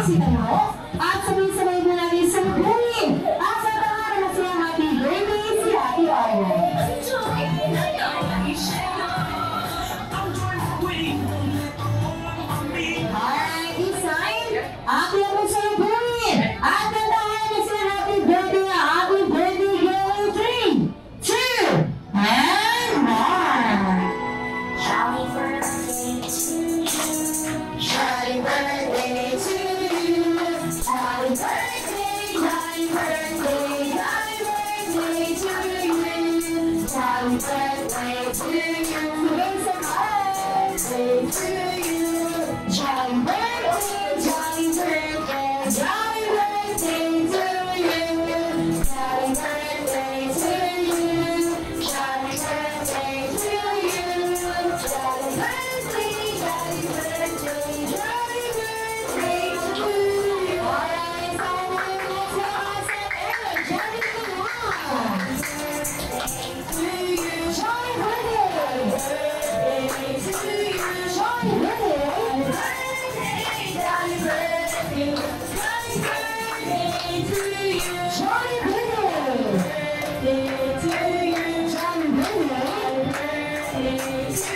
sinalo at sabay-sabay na natin sumubuhin at sa pangalan na siya happy birthday si Ate Arya. Alright, design. At yan po sumubuhin at kantahan na siya happy birthday girl in 3, 2, and 1. Jolly birthday to you. Jolly birthday to you. Happy birthday, happy birthday, happy birthday to you. Happy birthday to you. It's a birthday to you. Jolly birthday, jolly birthday, jolly birthday to you. Happy birthday to you. Jolly birthday to you. Jolly birthday, jolly birthday, jolly birthday to you. Alright, so let's go outside and jolly to you. Jolly birthday to you. Jolly birthday, jolly birthday, jolly birthday to you. Jolly birthday to you. Jolly birthday to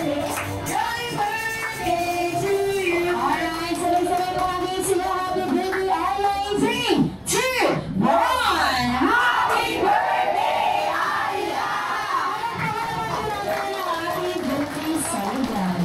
you. Jolly birthday to you. Alright, sabay-sabay po natin sila. Happy birthday, Arya, in 3, 2, 1. Happy birthday, Arya! Happy birthday, Saigan.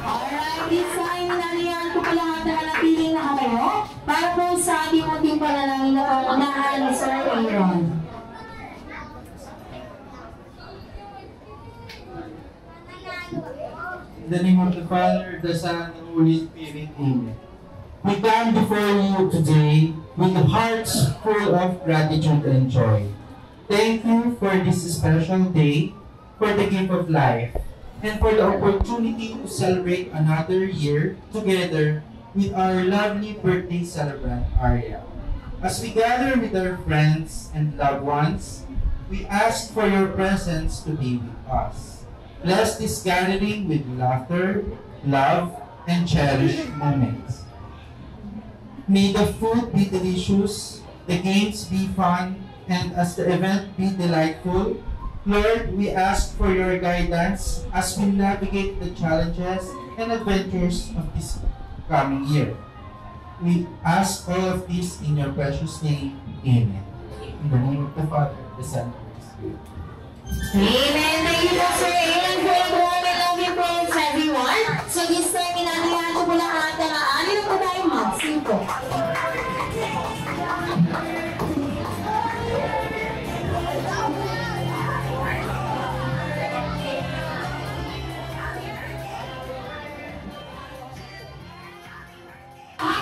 Alright, design na niyan po pala lahat na manatiling na kayo para po sa ating munting panalangin na pangunahan ni Sir Aaron. In the name of the Father, the Son, and the Holy Spirit, Amen. We come before you today with hearts full of gratitude and joy. Thank you for this special day, for the gift of life, and for the opportunity to celebrate another year together with our lovely birthday celebrant, Arya. As we gather with our friends and loved ones, we ask for your presence to be with us. Bless this gathering with laughter, love, and cherished moments. May the food be delicious, the games be fun, and as the event be delightful. Lord, we ask for your guidance as we navigate the challenges and adventures of this coming year. We ask all of this in your precious name. Amen. In the name of the Father, the Son, and the Spirit. Amen. Thank you po, Sir Aaron, for the warm and loving prayers, everyone. So this time, inanihan ko po lahat na aanin po tayo mag-sing po.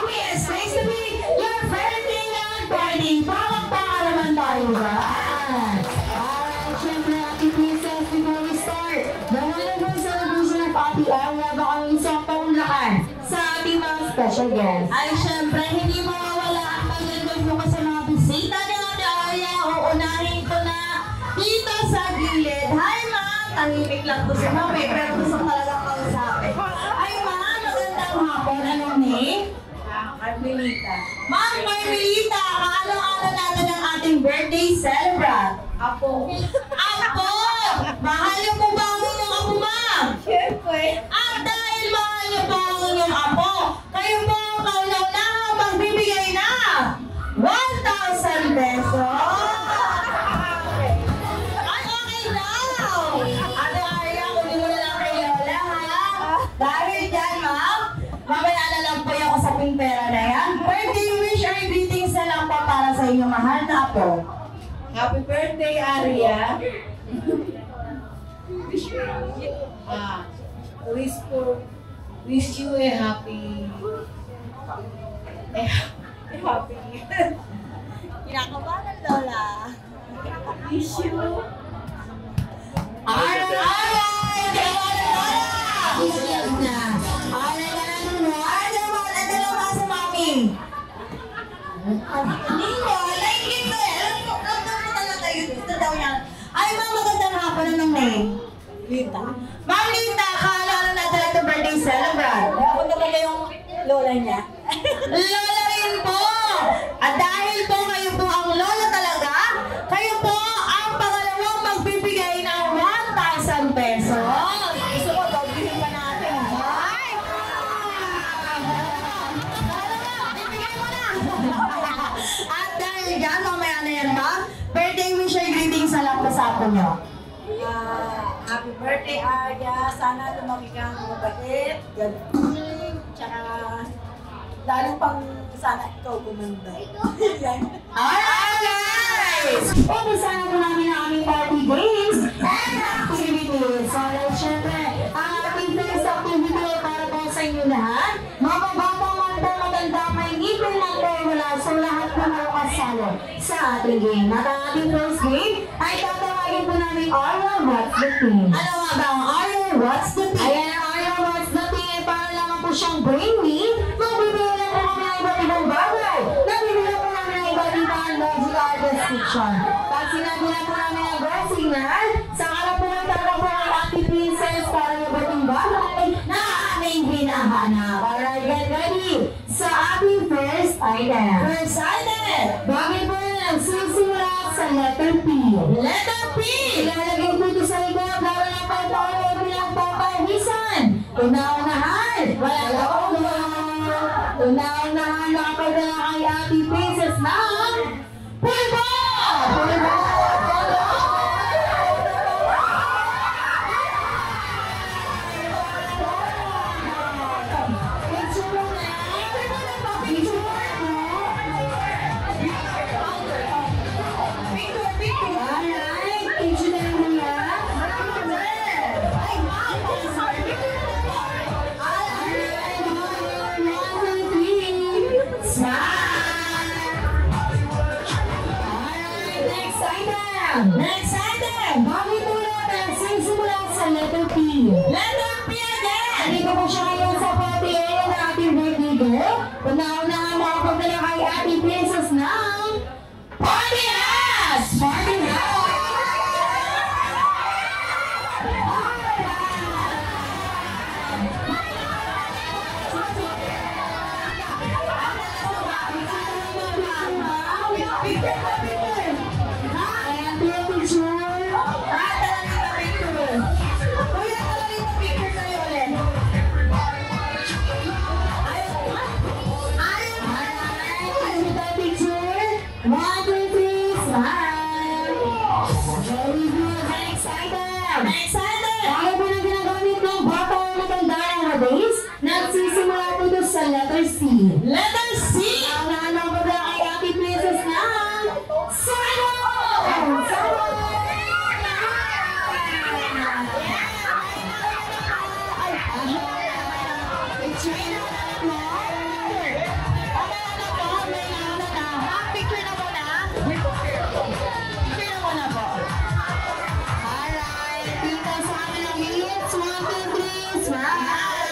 Yes, nice to be your birthday and party. Pakakpaka naman tayo ba? Alright, syempre, Ate Princess, before we start, the wonderful celebration of Ate Arya, baka may isang paulakan sa ating mga special guests. Ay, syempre, hindi mawawala ang paglandog mo sa mga bisita ni Ate Arya. Uunahin ko na dito sa gilid. Hi, ma'am! Tahimik lang to si ma'am eh, pero gusto ko talagang kausapin. Ay, ma'am, magandang hapon. Anong name? Carmelita. Ma'am Carmelita, kaano-ano natin ang ating birthday celebrant? Apo. Apo! Mahal niyo po ba ang inyong apo, ma'am? Siyempre. At dahil mahal niyo po ang inyong apo, kayo po ang kauna-unahang magbibigay na 1,000 pesos. Ay, okay now! Ate Arya, kunin mo na lang kay Lola, ha? Dahil dyan, ma'am, mamaya na lang po yung usaping pera na yan. Birthday wish or greetings na lang po para sa inyong mahal na apo. Happy birthday, Arya. Wish you a happy Kinakabahan, Lola. wish you Alright! Alright! Na. Alright, ganun mo. Ano mo? Ano naman sa mami? Hindi ko, like it eh. Alam mo talaga tayo dito daw yan. Ay, ma'am, magandang hapon. Anong name? Ma'am Lita, kaalala natin ito birthday celebrant. Ako talaga yung lola niya. Lola rin po! At dahil po kayo po ang lola talaga, kayo po ang pangalawang magbibigay ng 1,000 pesos. Gusto ko, doblihin pa natin. Ay! Bibigay mo na! At dahil dyan, mamaya na yan, ma'am, birthday wish or greeting sa lahat na sapo nyo. Happy birthday, Arya. Sana lumaki kang mabait, galing, tsaka lalo pang sana ikaw gumanda. Yan. Alright, guys! Umpisa na po namin ang aming party games and activities. So, syempre, ang ating first activity ay para po sa inyo lahat. Mababata man po maganda, may ngipin lang po wala. So, lahat po na kasalo sa ating game. At ang ating first game ay tatawagin po namin Arya, what's the theme? Ano nga ba ang Arya, what's the theme? Ayan ang Arya, what's the theme? Para naman po siyang brainweave, magbibigay lang po kami ng iba't ibang bagay. Nabibigyan po namin ng iba't ibang logical description. Pag sinabi na po namin ang go signal, saka na po nagtataw po ang ating princess para yung iba't ibang bagay na aming hinahanap. Alright, get ready sa ating first item. First item! Bagay po na nagsisimula sa letter P. Letter P! Ilalagay po ito sa likod, lalo na po ito ay pinagpapahisan. Una-unahan! Wala na po Una-unahan nakapadala kay ating princess ng pulbo! Pulbo! Picture mo na! Picture mo! Alright, picture na lang muna. Next item! Bagay po natin, simula sa letter P. Letter P again! Dito po siya ngayon sa party area ng ating birthday girl. Una-unahan makapagdala kay ating princess ng Party House! Party House! Nagsisimula po ito sa letter C. Letter C! Ang nahanap ko na kay ating princess na Sano! Picture na po na. Picture na po na po. Alright, dito sa amin ang hits. 1, 2, 3, smile!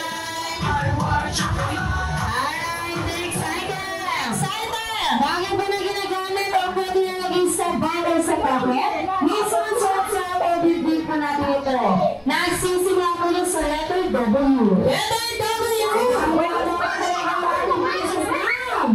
Alright, next item! Next item! Bagay ba na ginagamit o pwede nalagay sa bag o sa pocket? Minsan sa edit po natin ito. Nagsisimula po yung sa letter W. Letter W! Ang wala na pa talaga ang ating princess now!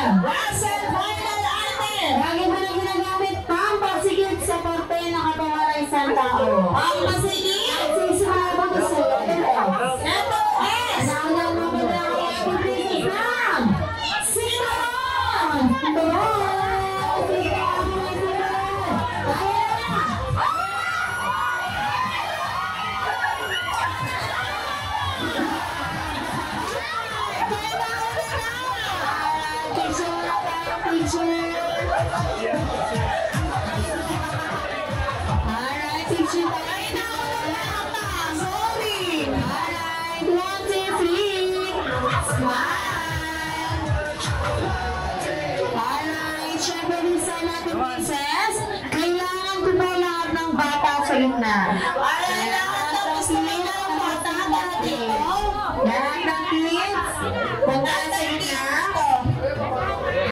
Last and final item! Lagi mo na ginagamit pampasigit sa parte na katawan ng isang tao. Pampasigit? Sisimula ba ito sa letter S? Letter S! Naunang mo ba na ang ating princess lang? Cinnamon! Alright, picture tayo na. Happy Princess, kailangan ko po lahat ng bata sa gitna. Alright,